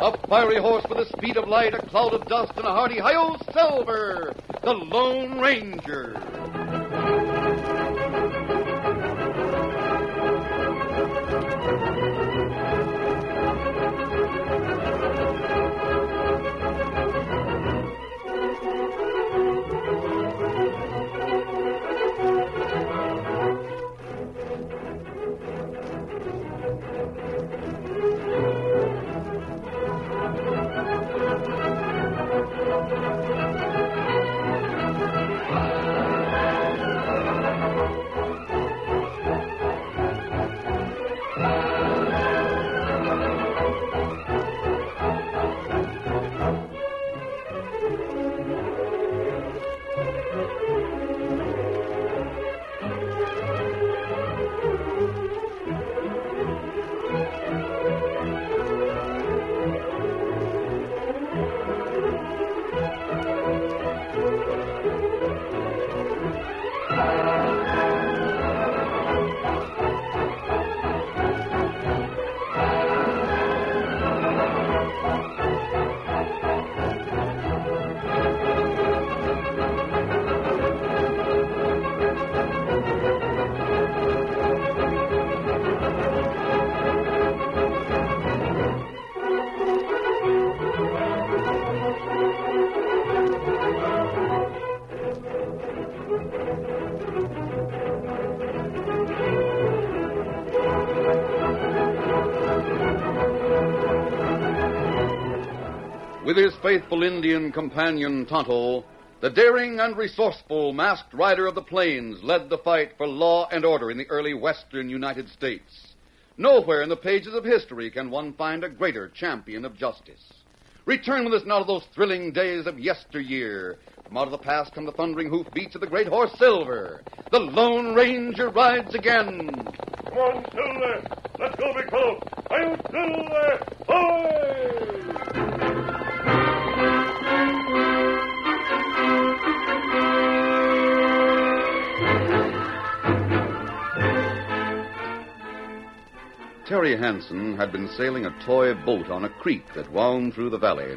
A fiery horse with the speed of light, a cloud of dust, and a hearty hi-yo Silver, the Lone Ranger. With his faithful Indian companion, Tonto, the daring and resourceful masked rider of the plains led the fight for law and order in the early western United States. Nowhere in the pages of history can one find a greater champion of justice. Return with us now to those thrilling days of yesteryear. From out of the past come the thundering hoofbeats of the great horse Silver. The Lone Ranger rides again. Come on, Silver. Let's go, big fellow. I'm Silver. Hoy! Terry Hanson had been sailing a toy boat on a creek that wound through the valley.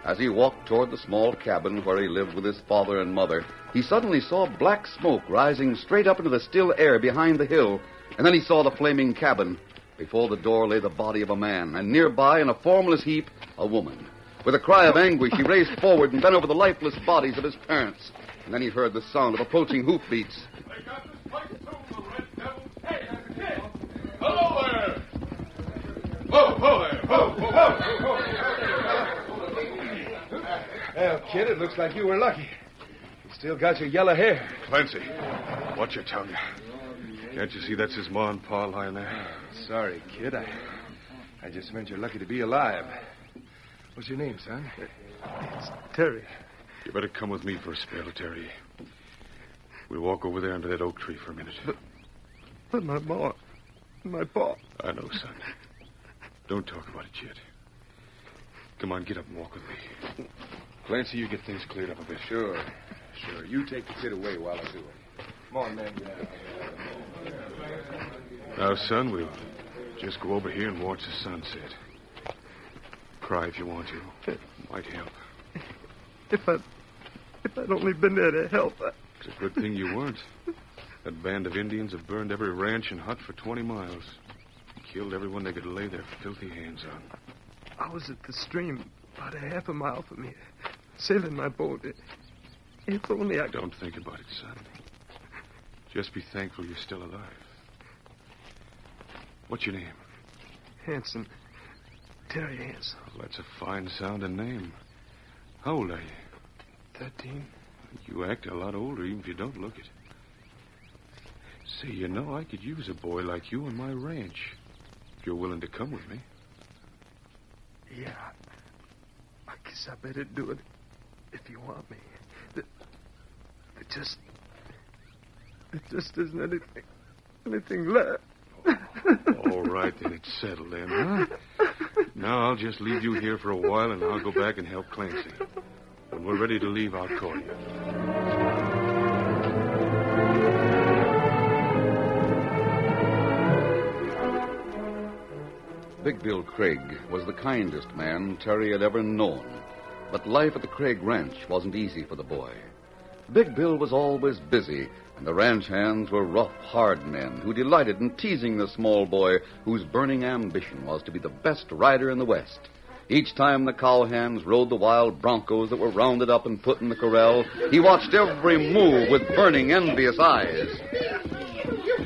As he walked toward the small cabin where he lived with his father and mother, he suddenly saw black smoke rising straight up into the still air behind the hill, and then he saw the flaming cabin. Before the door lay the body of a man, and nearby, in a formless heap, a woman. With a cry of anguish, he raced forward and bent over the lifeless bodies of his parents. And then he heard the sound of approaching hoofbeats. They got this place soon, the red devil. Hey, kid. Hello there. Whoa, whoa there. Whoa, whoa, whoa. Well, kid, it looks like you were lucky. You still got your yellow hair. Clancy, watch your tongue. Can't you see that's his ma and pa lying there? Sorry, kid. I just meant you're lucky to be alive. What's your name, son? It's Terry. You better come with me for a spell, Terry. We'll walk over there under that oak tree for a minute. But my ma, my pa. I know, son. Don't talk about it yet. Come on, get up and walk with me. Clancy, you get things cleared up a bit. Sure. You take the kid away while I do it. Come on, man. Now, son, we'll just go over here and watch the sunset. Cry if you want to. Might help. If I'd only been there to help. It's a good thing you weren't. That band of Indians have burned every ranch and hut for 20 miles. Killed everyone they could lay their filthy hands on. I was at the stream about a half a mile from here, sailing my boat. If only I... Don't think about it, son. Just be thankful you're still alive. What's your name? Hanson. Terry Hanson. Well, that's a fine-sounding name. How old are you? 13. You act a lot older, even if you don't look it. Say, I could use a boy like you on my ranch. If you're willing to come with me. Yeah. I guess I better do it if you want me. There just isn't anything left. All right, then it's settled then, huh? Now I'll just leave you here for a while, and I'll go back and help Clancy. When we're ready to leave, I'll call you. Big Bill Craig was the kindest man Terry had ever known. But life at the Craig Ranch wasn't easy for the boy. Big Bill was always busy, and the ranch hands were rough, hard men who delighted in teasing the small boy whose burning ambition was to be the best rider in the West. Each time the cowhands rode the wild broncos that were rounded up and put in the corral, he watched every move with burning, envious eyes.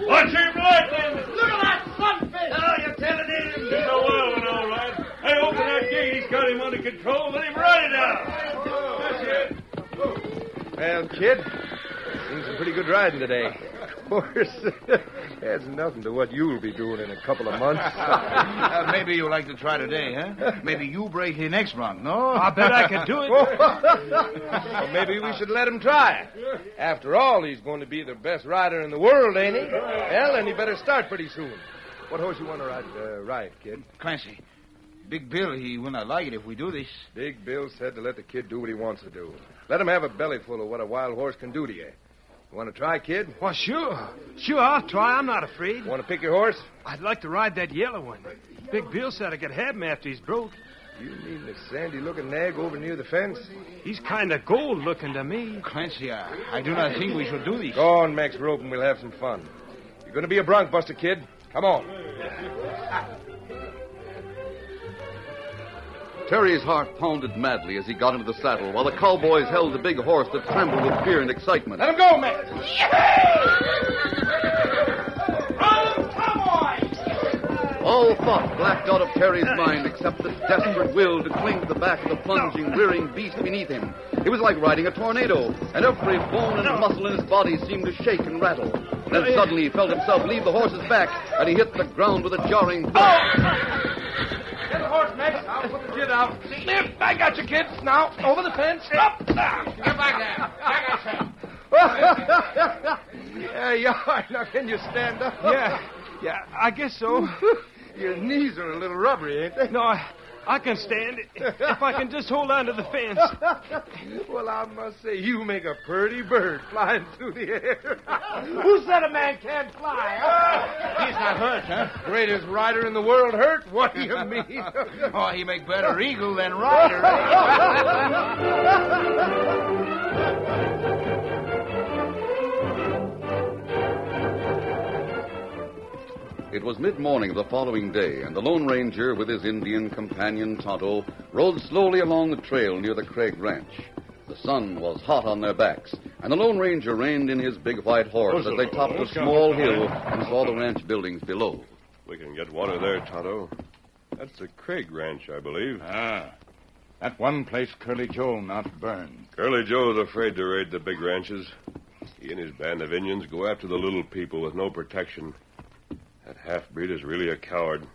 Watch him right then! Look at that sunfish! Oh, you're telling him! He's a wild one, all right. Hey, open that gate. He's got him under control. Let him ride it out. That's it. Well, kid, seen some pretty good riding today. Of course, that's nothing to what you'll be doing in a couple of months. Maybe you'd like to try today, huh? Maybe you break your next bronc, no? I bet I can do it. Well, maybe we should let him try. After all, he's going to be the best rider in the world, ain't he? Well, then he better start pretty soon. What horse you want to ride, kid? Clancy, Big Bill, he will not like it if we do this. Big Bill said to let the kid do what he wants to do. Let him have a belly full of what a wild horse can do to you. You want to try, kid? Well, sure. Sure, I'll try. I'm not afraid. Want to pick your horse? I'd like to ride that yellow one. Big Bill said I could have him after he's broke. You mean the sandy-looking nag over near the fence? He's kind of gold-looking to me. Clancy, I do not think we should do this. Go on, Max Rope, and we'll have some fun. You're going to be a bronc buster, kid. Come on. Terry's heart pounded madly as he got into the saddle, while the cowboys held the big horse that trembled with fear and excitement. Let him go, Max. All thought blacked out of Terry's mind except the desperate will to cling to the back of the plunging, rearing beast beneath him. It was like riding a tornado, and every bone and muscle in his body seemed to shake and rattle. Then suddenly he felt himself leave the horse's back, and he hit the ground with a jarring thud. Get the horse, Max. I'll put the kid out. Slip. I got you, kids. Now, over the fence. Up. Get back there. Yeah, you are. Now, can you stand up? Yeah, I guess so. Your knees are a little rubbery, ain't they? No, I can stand it if I can just hold on to the fence. Well, I must say, you make a pretty bird flying through the air. Who said a man can't fly? Huh? He's not hurt, huh? Greatest rider in the world hurt? What do you mean? Oh, he make better eagle than rider. It was mid-morning of the following day, and the Lone Ranger, with his Indian companion Tonto, rode slowly along the trail near the Craig Ranch. The sun was hot on their backs, and the Lone Ranger reined in his big white horse as they topped a small hill and saw the ranch buildings below. We can get water there, Tonto. That's the Craig Ranch, I believe. Ah. That one place Curly Joe not burned. Curly Joe's afraid to raid the big ranches. He and his band of Indians go after the little people with no protection. That half-breed is really a coward.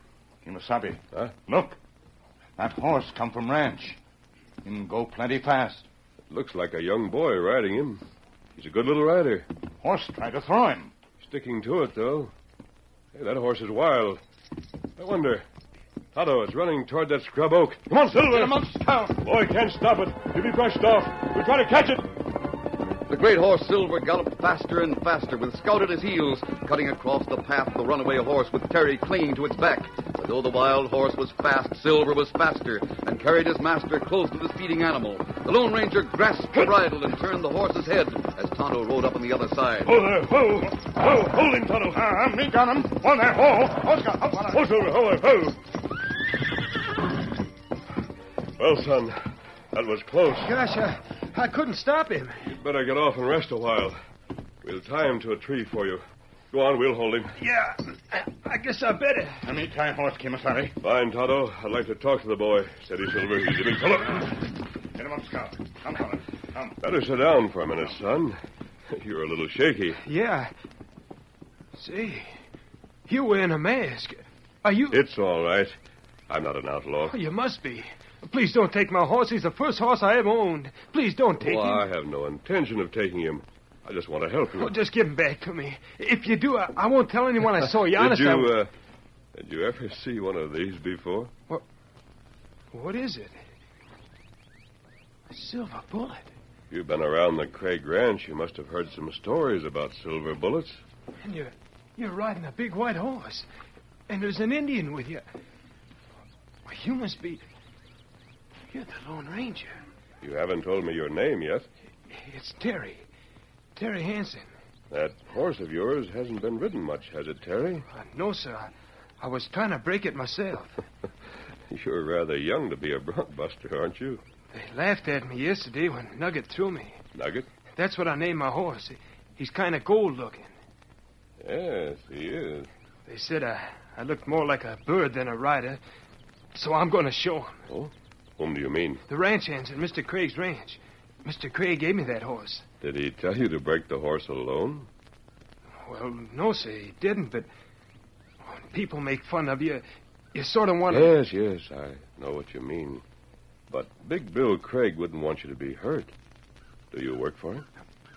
Kimasabi. Huh? Look. That horse come from ranch. Him go plenty fast. It looks like a young boy riding him. He's a good little rider. Horse tried to throw him. Sticking to it, though. Hey, that horse is wild. I wonder. Tonto, it's running toward that scrub oak. Come on, Silver. Get him up, Scout. Boy can't stop it. He'll be brushed off. We'll try to catch it. The great horse Silver galloped faster and faster, with Scout at his heels, cutting across the path of the runaway horse with Terry clinging to its back. But though the wild horse was fast, Silver was faster and carried his master close to the speeding animal. The Lone Ranger grasped the bridle and turned the horse's head as Tonto rode up on the other side. Ho there, ho! Ho! Hold him, Tonto! Me got him. On there, ho! Ho, Scout, up on it. Ho, Silver, ho there, ho! Well, son, that was close. Gosh, I couldn't stop him. You'd better get off and rest a while. We'll tie him to a tree for you. Go on, we'll hold him. Yeah, I guess I better. Let me tie horse, Kimasabi. Fine, Tonto. I'd like to talk to the boy. Steady, Silver. He's a big fellow. Get him up, Scout. Come, fella. Come. Better sit down for a minute, son. You're a little shaky. Yeah. Say, you're wearing a mask. Are you... It's all right. I'm not an outlaw. Oh, you must be. Please don't take my horse. He's the first horse I ever owned. Please don't take him. I have no intention of taking him. I just want to help you. Oh, just give him back to me. If you do, I won't tell anyone I saw you. Honest, Did you ever see one of these before? What is it? A silver bullet. You've been around the Craig Ranch. You must have heard some stories about silver bullets. And you're riding a big white horse. And there's an Indian with you. Well, you must be... You're the Lone Ranger. You haven't told me your name yet. It's Terry. Terry Hanson. That horse of yours hasn't been ridden much, has it, Terry? No, sir. I was trying to break it myself. You're rather young to be a bronc buster, aren't you? They laughed at me yesterday when Nugget threw me. Nugget? That's what I named my horse. He's kind of gold-looking. Yes, he is. They said I looked more like a bird than a rider, so I'm going to show him. Oh? Whom do you mean? The ranch hands at Mr. Craig's ranch. Mr. Craig gave me that horse. Did he tell you to break the horse alone? Well, no, sir, he didn't, but when people make fun of you, you sort of want to... Yes, I know what you mean. But Big Bill Craig wouldn't want you to be hurt. Do you work for him?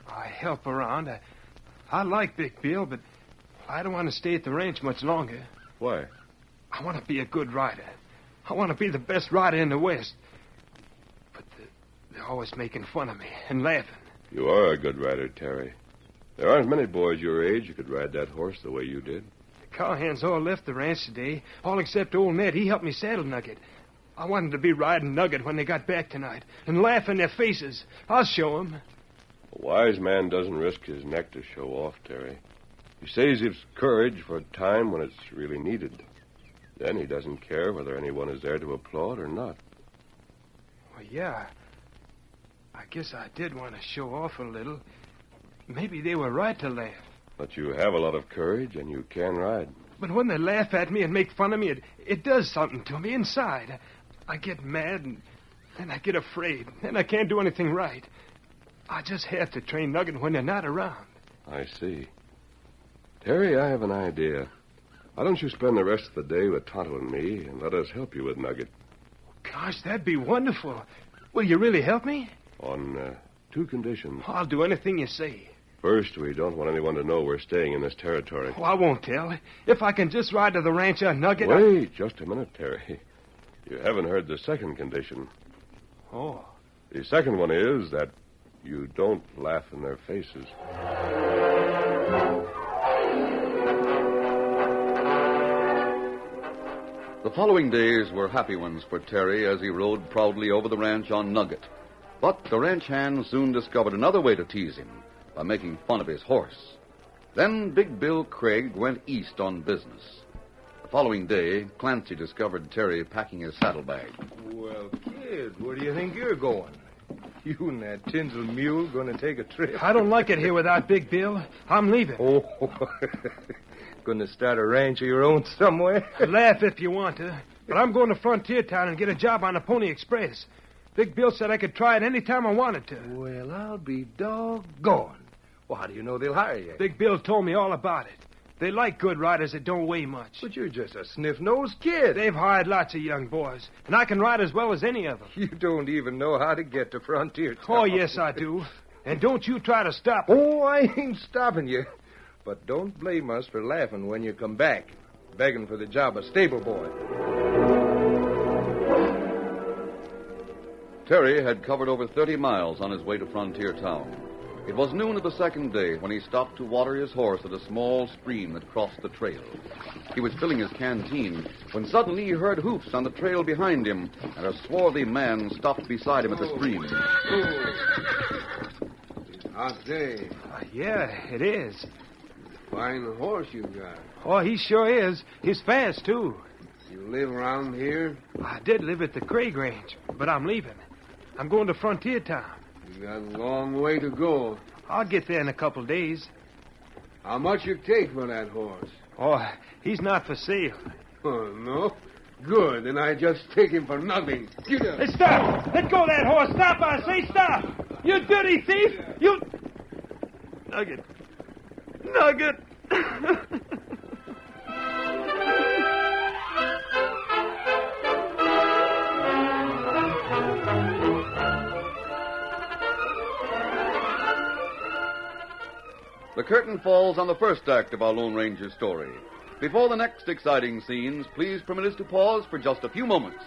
I help around. I like Big Bill, but I don't want to stay at the ranch much longer. Why? I want to be a good rider. I want to be the best rider in the West. But they're always making fun of me and laughing. You are a good rider, Terry. There aren't many boys your age who could ride that horse the way you did. The cowhands all left the ranch today, all except old Ned. He helped me saddle Nugget. I wanted to be riding Nugget when they got back tonight and laugh in their faces. I'll show them. A wise man doesn't risk his neck to show off, Terry. He saves his courage for a time when it's really needed. Then he doesn't care whether anyone is there to applaud or not. Well, yeah. I guess I did want to show off a little. Maybe they were right to laugh. But you have a lot of courage, and you can ride. But when they laugh at me and make fun of me, it does something to me inside. I get mad, and then I get afraid. Then I can't do anything right. I just have to train Nugget when they're not around. I see. Terry, I have an idea. Why don't you spend the rest of the day with Tonto and me, and let us help you with Nugget? Gosh, that'd be wonderful. Will you really help me? On 2 conditions. I'll do anything you say. First, we don't want anyone to know we're staying in this territory. Oh, I won't tell. If I can just ride to the ranch on Nugget... Wait just a minute, Terry. You haven't heard the second condition. Oh. The second one is that you don't laugh in their faces. The following days were happy ones for Terry as he rode proudly over the ranch on Nugget. But the ranch hands soon discovered another way to tease him, by making fun of his horse. Then Big Bill Craig went east on business. The following day, Clancy discovered Terry packing his saddlebag. Well, kid, where do you think you're going? You and that tinsel mule going to take a trip? I don't like it here without Big Bill. I'm leaving. Oh, going to start a ranch of your own somewhere? Laugh if you want to, but I'm going to Frontier Town and get a job on the Pony Express. Big Bill said I could try it any time I wanted to. Well, I'll be doggone. Well, how do you know they'll hire you? Big Bill told me all about it. They like good riders that don't weigh much. But you're just a sniff-nosed kid. They've hired lots of young boys, and I can ride as well as any of them. You don't even know how to get to Frontier Town. Oh, yes, I do. And don't you try to stop me. Oh, I ain't stopping you. But don't blame us for laughing when you come back, begging for the job of stable boy. Terry had covered over 30 miles on his way to Frontier Town. It was noon of the second day when he stopped to water his horse at a small stream that crossed the trail. He was filling his canteen when suddenly he heard hoofs on the trail behind him, and a swarthy man stopped beside him at the stream. Hot day. Yeah, it is. Fine horse you got. Oh, he sure is. He's fast, too. You live around here? I did live at the Craig Ranch, but I'm leaving. I'm going to Frontier Town. You got a long way to go. I'll get there in a couple days. How much you take for that horse? Oh, he's not for sale. Oh, no? Good, then I just take him for nothing. Get up. Hey, stop! Let go of that horse! Stop, I say, stop! You dirty thief! You... Nugget. Nugget! The curtain falls on the first act of our Lone Ranger story. Before the next exciting scenes, please permit us to pause for just a few moments.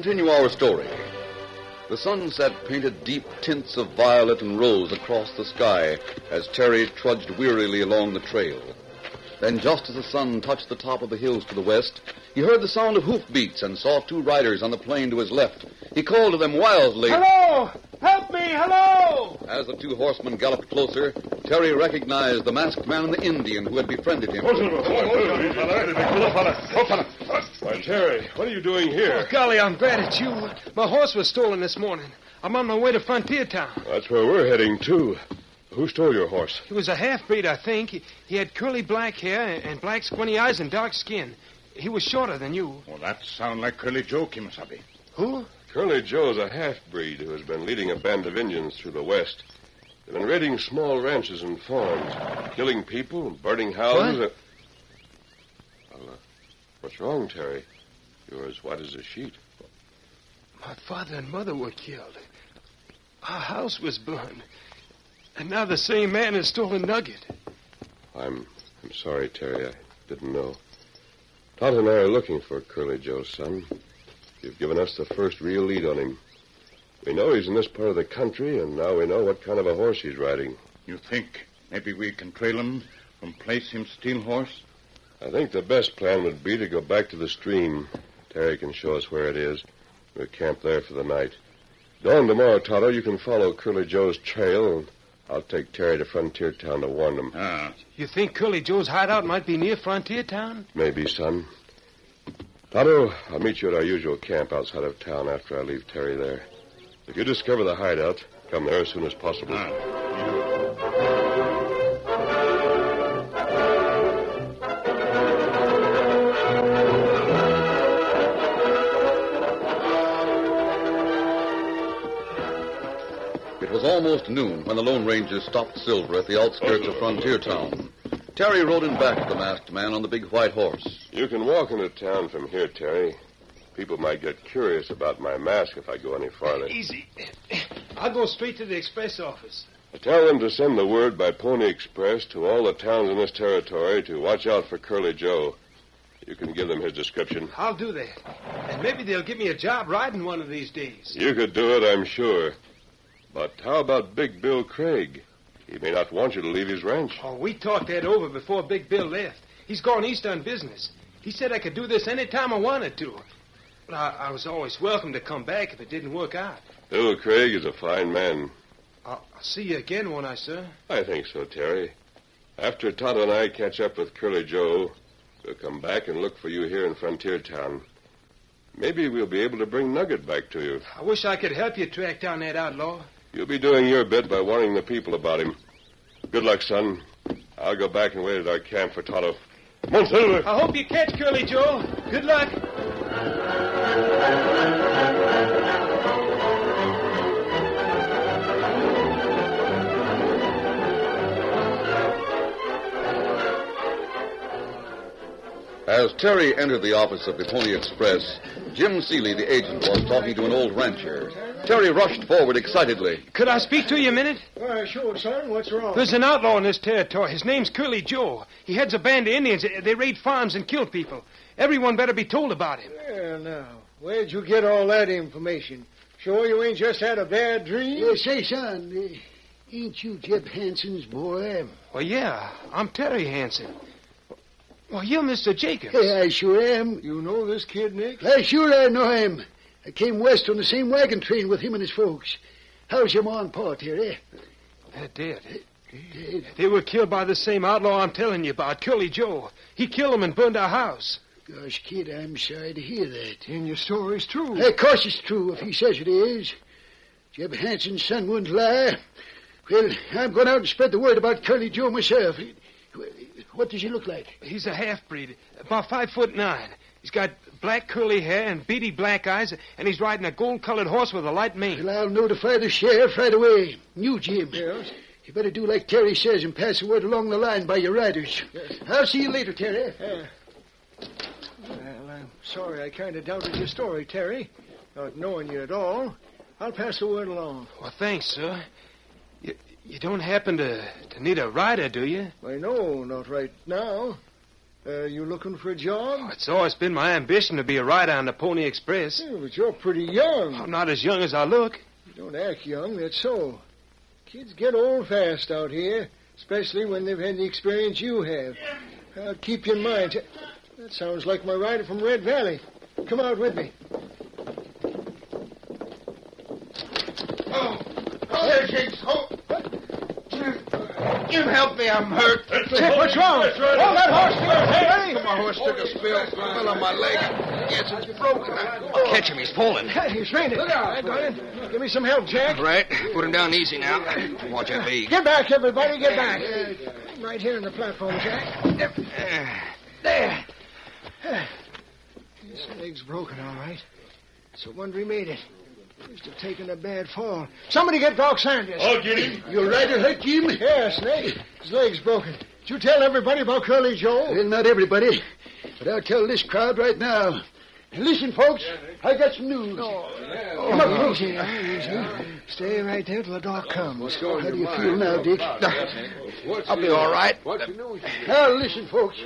continue our story. The sunset painted deep tints of violet and rose across the sky as Terry trudged wearily along the trail. Then, just as the sun touched the top of the hills to the west, he heard the sound of hoofbeats and saw two riders on the plain to his left. He called to them wildly. Hello! Help me! Hello! As the two horsemen galloped closer, Terry recognized the masked man and the Indian who had befriended him. Why, Terry, what are you doing here? Oh, golly, I'm glad it's you. My horse was stolen this morning. I'm on my way to Frontier Town. That's where we're heading, too. Who stole your horse? He was a half-breed, I think. He had curly black hair and black squinty eyes and dark skin. He was shorter than you. Well, that sounds like Curly Joe, Kimasabi. Who? Curly Joe's a half-breed who has been leading a band of Indians through the west. They've been raiding small ranches and farms, killing people, burning houses. What? Well, what's wrong, Terry? You're as white as a sheet. My father and mother were killed. Our house was burned. And now the same man has stolen Nugget. I'm sorry, Terry. I didn't know. Todd and I are looking for Curly Joe's son. You've given us the first real lead on him. We know he's in this part of the country, and now we know what kind of a horse he's riding. You think maybe we can trail him from place him steal horse? I think the best plan would be to go back to the stream. Terry can show us where it is. We'll camp there for the night. Dawn tomorrow, Tonto, you can follow Curly Joe's trail, and I'll take Terry to Frontier Town to warn them. You think Curly Joe's hideout might be near Frontier Town? Maybe, son. Tonto, I'll meet you at our usual camp outside of town after I leave Terry there. If you discover the hideout, come there as soon as possible. It was almost noon when the Lone Ranger stopped Silver at the outskirts of Frontier Town. Terry rode him back to the masked man on the big white horse. You can walk into town from here, Terry. People might get curious about my mask if I go any farther. Easy. I'll go straight to the express office. Tell them to send the word by Pony Express to all the towns in this territory to watch out for Curly Joe. You can give them his description. I'll do that. And maybe they'll give me a job riding one of these days. You could do it, I'm sure. But how about Big Bill Craig? He may not want you to leave his ranch. Oh, we talked that over before Big Bill left. He's gone east on business. He said I could do this any time I wanted to. But I was always welcome to come back if it didn't work out. Bill Craig is a fine man. I'll see you again, won't I, sir? I think so, Terry. After Tonto and I catch up with Curly Joe, we'll come back and look for you here in Frontier Town. Maybe we'll be able to bring Nugget back to you. I wish I could help you track down that outlaw. You'll be doing your bit by warning the people about him. Good luck, son. I'll go back and wait at our camp for Tonto. Come on, Silver. I hope you catch Curly Joe. Good luck. As Terry entered the office of the Pony Express, Jim Seeley, the agent, was talking to an old rancher. Terry rushed forward excitedly. Could I speak to you a minute? Why, sure, son. What's wrong? There's an outlaw in this territory. His name's Curly Joe. He heads a band of Indians. They raid farms and kill people. Everyone better be told about him. Well, now, where'd you get all that information? Sure you ain't just had a bad dream? Say, son, ain't you Jeb Hanson's boy? Well, yeah. I'm Terry Hanson. Well, you're Mr. Jacobs. Yeah, I sure am. You know this kid, Nick? I know him. I came west on the same wagon train with him and his folks. How's your ma and pa, Terry? They're dead. Dead? They were killed by the same outlaw I'm telling you about, Curly Joe. He killed them and burned our house. Gosh, kid, I'm sorry to hear that. And your story's true. Of course it's true if he says it is. Jeb Hanson's son wouldn't lie. Well, I'm going out and spread the word about Curly Joe myself. What does he look like? He's a half-breed, about 5'9". He's got black curly hair and beady black eyes, and he's riding a gold-colored horse with a light mane. Well, I'll notify the sheriff right away. You, Jim. Yes? You better do like Terry says and pass the word along the line by your riders. Yes. I'll see you later, Terry. Well, I'm sorry I kind of doubted your story, Terry. Not knowing you at all. I'll pass the word along. Well, thanks, sir. You don't happen to need a rider, do you? Why, no, not right now. You looking for a job? It's always been my ambition to be a rider on the Pony Express. Yeah, but you're pretty young. I'm not as young as I look. You don't act young, that's so. Kids get old fast out here, especially when they've had the experience you have. I'll keep you in mind. That sounds like my rider from Red Valley. Come out with me. Oh, there, Jakes. Oh. You help me, I'm hurt. Chick, what's wrong? That's right. Oh, that horse thing. My horse took a spill, fell on my leg. Yes, it's broken. Catch him, he's falling. He's fainted. Look out. Give me some help, Jack. Right, put him down easy now. Watch your leg. Get back, everybody, get back. I'm right here on the platform, Jack. There. His leg's broken, all right. It's a wonder he made it. Must have taken a bad fall. Somebody get Doc Sanders. I'll get him. Your rider hurt, Jim? Yes, Snake. His leg's broken. Did you tell everybody about Curly Joe? Well, not everybody. But I'll tell this crowd right now. Listen, folks, I got some news. Come on, easy now, easy. Stay right there till the doc comes. How do you feel now, Dick? I'll be all right. Now, listen, folks.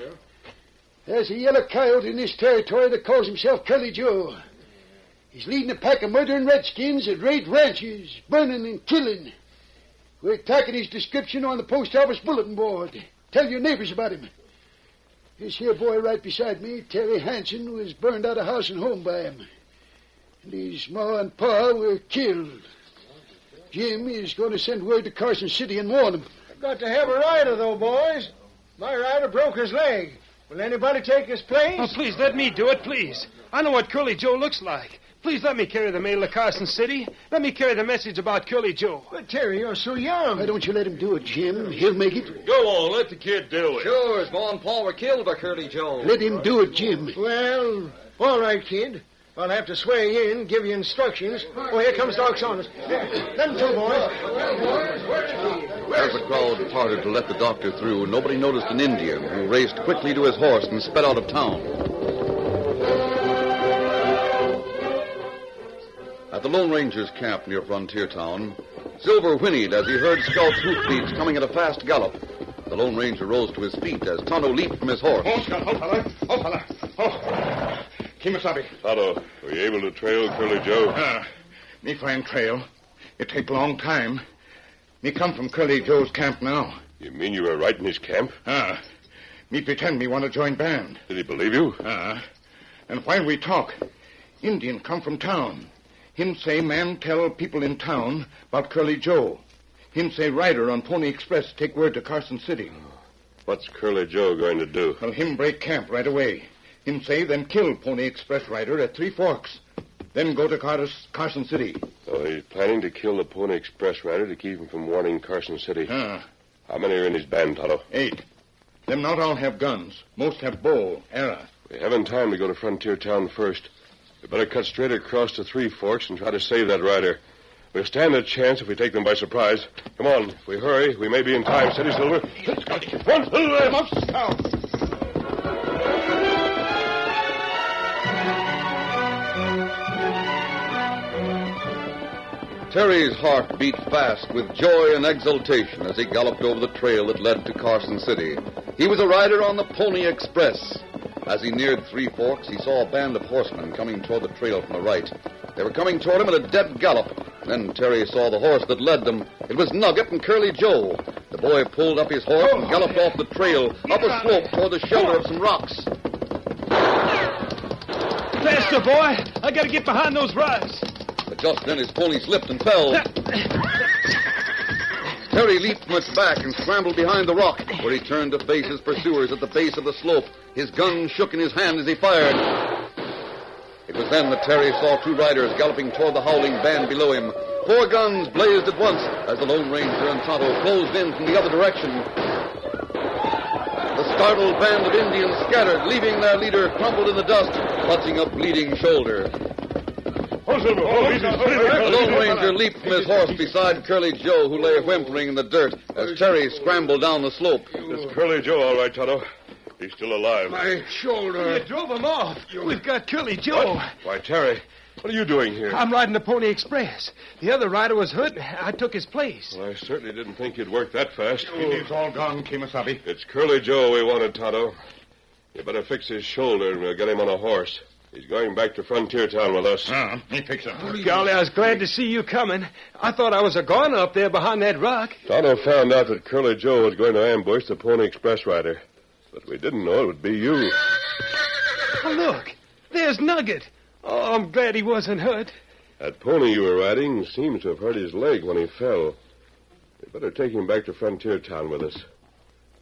There's a yellow coyote in this territory that calls himself Curly Joe. He's leading a pack of murdering redskins that raid ranches, burning and killing. We're tacking his description on the post office bulletin board. Tell your neighbors about him. This here boy right beside me, Terry Hanson, was burned out of house and home by him. And his ma and pa were killed. Jim is going to send word to Carson City and warn them. I've got to have a rider, though, boys. My rider broke his leg. Will anybody take his place? Oh, please, let me do it, please. I know what Curly Joe looks like. Please let me carry the mail to Carson City. Let me carry the message about Curly Joe. But, Terry, you're so young. Why don't you let him do it, Jim? He'll make it. Go on, let the kid do it. Sure, his ma and pa were killed by Curly Joe. Let him do it, Jim. Well, all right, kid. I'll have to swear you in, give you instructions. Oh, here comes Doc Saunders. Them two boys. As the crowd parted to let the doctor through, nobody noticed an Indian who raced quickly to his horse and sped out of town. At the Lone Ranger's camp near Frontier Town, Silver whinnied as he heard Scout's hoofbeats coming at a fast gallop. The Lone Ranger rose to his feet as Tonto leaped from his horse. Oh, Scout, fella. Oh, Kimasabi. Tonto, were you able to trail Curly Joe? Me find trail. It take long time. Me come from Curly Joe's camp now. You mean you were right in his camp? Me pretend me want to join band. Did he believe you? And while we talk, Indian come from town. Him say man tell people in town about Curly Joe. Him say rider on Pony Express take word to Carson City. What's Curly Joe going to do? Well, him break camp right away. Him say then kill Pony Express rider at Three Forks. Then go to Carson City. So he's planning to kill the Pony Express rider to keep him from warning Carson City. How many are in his band, Tonto? 8. Them not all have guns. Most have bow, arrow. We haven't time to go to Frontier Town first. We better cut straight across to Three Forks and try to save that rider. We'll stand a chance if we take them by surprise. Come on. If we hurry, we may be in time. Steady, Silver. Run, Silver! Up, Scout! Terry's heart beat fast with joy and exultation as he galloped over the trail that led to Carson City. He was a rider on the Pony Express. As he neared Three Forks, he saw a band of horsemen coming toward the trail from the right. They were coming toward him at a dead gallop. Then Terry saw the horse that led them. It was Nugget and Curly Joe. The boy pulled up his horse and galloped off the trail, up a slope toward the shelter of some rocks. Faster, boy. I gotta get behind those rise. But just then his pony slipped and fell. Terry leaped from its back and scrambled behind the rock, where he turned to face his pursuers at the base of the slope. His gun shook in his hand as he fired. It was then that Terry saw 2 riders galloping toward the howling band below him. 4 guns blazed at once as the Lone Ranger and Tonto closed in from the other direction. The startled band of Indians scattered, leaving their leader crumpled in the dust, clutching a bleeding shoulder. The Lone Ranger leaped from his horse beside Curly Joe, who lay whimpering in the dirt, as Terry scrambled down the slope. It's Curly Joe, all right, Tonto. He's still alive. My shoulder. You drove him off. We've got Curly Joe. What? Why, Terry, what are you doing here? I'm riding the Pony Express. The other rider was hurt. I took his place. Well, I certainly didn't think you'd work that fast. Indians all gone, Kimasabi. It's Curly Joe we wanted, Tonto. You better fix his shoulder and we'll get him on a horse. He's going back to Frontier Town with us. He fix him. Golly, I was glad to see you coming. I thought I was a goner up there behind that rock. Tonto found out that Curly Joe was going to ambush the Pony Express rider. But we didn't know it would be you. Oh, look. There's Nugget. Oh, I'm glad he wasn't hurt. That pony you were riding seems to have hurt his leg when he fell. We better take him back to Frontier Town with us.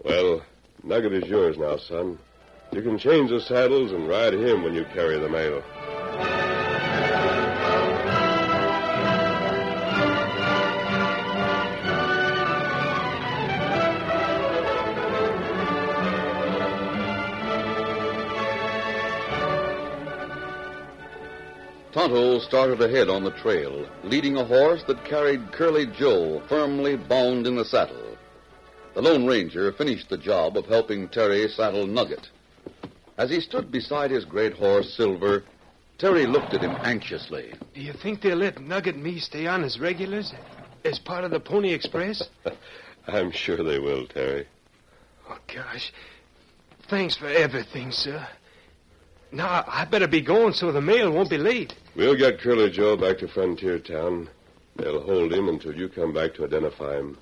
Well, Nugget is yours now, son. You can change the saddles and ride him when you carry the mail. Tonto started ahead on the trail, leading a horse that carried Curly Joe firmly bound in the saddle. The Lone Ranger finished the job of helping Terry saddle Nugget. As he stood beside his great horse, Silver, Terry looked at him anxiously. Do you think they'll let Nugget and me stay on as regulars, as part of the Pony Express? I'm sure they will, Terry. Oh, gosh. Thanks for everything, sir. Now, I better be going so the mail won't be late. We'll get Curly Joe back to Frontier Town. They'll hold him until you come back to identify him.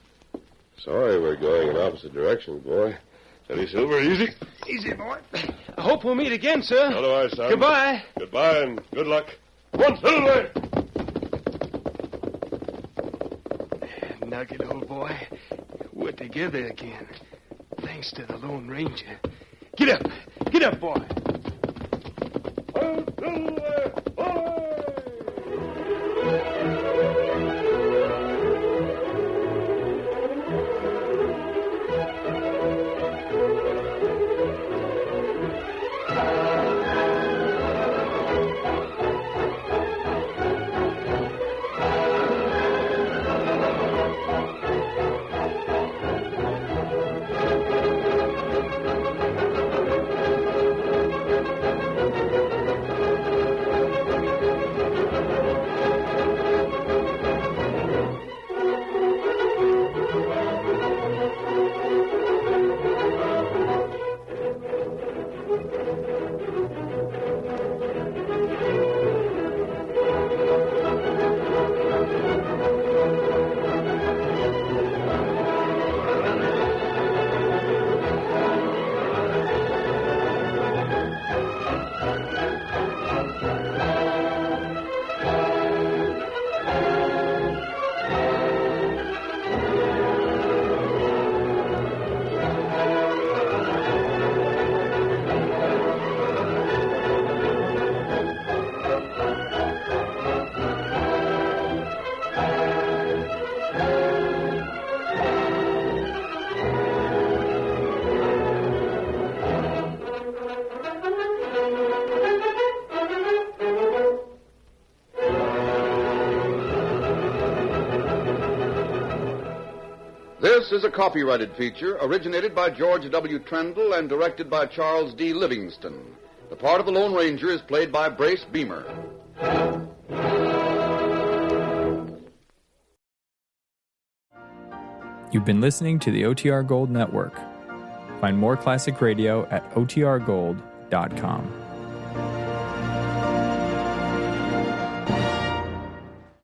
Sorry we're going in opposite directions, boy. Steady, Silver, easy. Easy, boy. I hope we'll meet again, sir. So do I, son. Goodbye. Goodbye and good luck. One, Silver! Nugget, old boy. We're together again. Thanks to the Lone Ranger. Get up. Get up, boy. This is a copyrighted feature originated by George W. Trendle and directed by Charles D. Livingston. The part of the Lone Ranger is played by Brace Beamer. You've been listening to the OTR Gold Network. Find more classic radio at otrgold.com.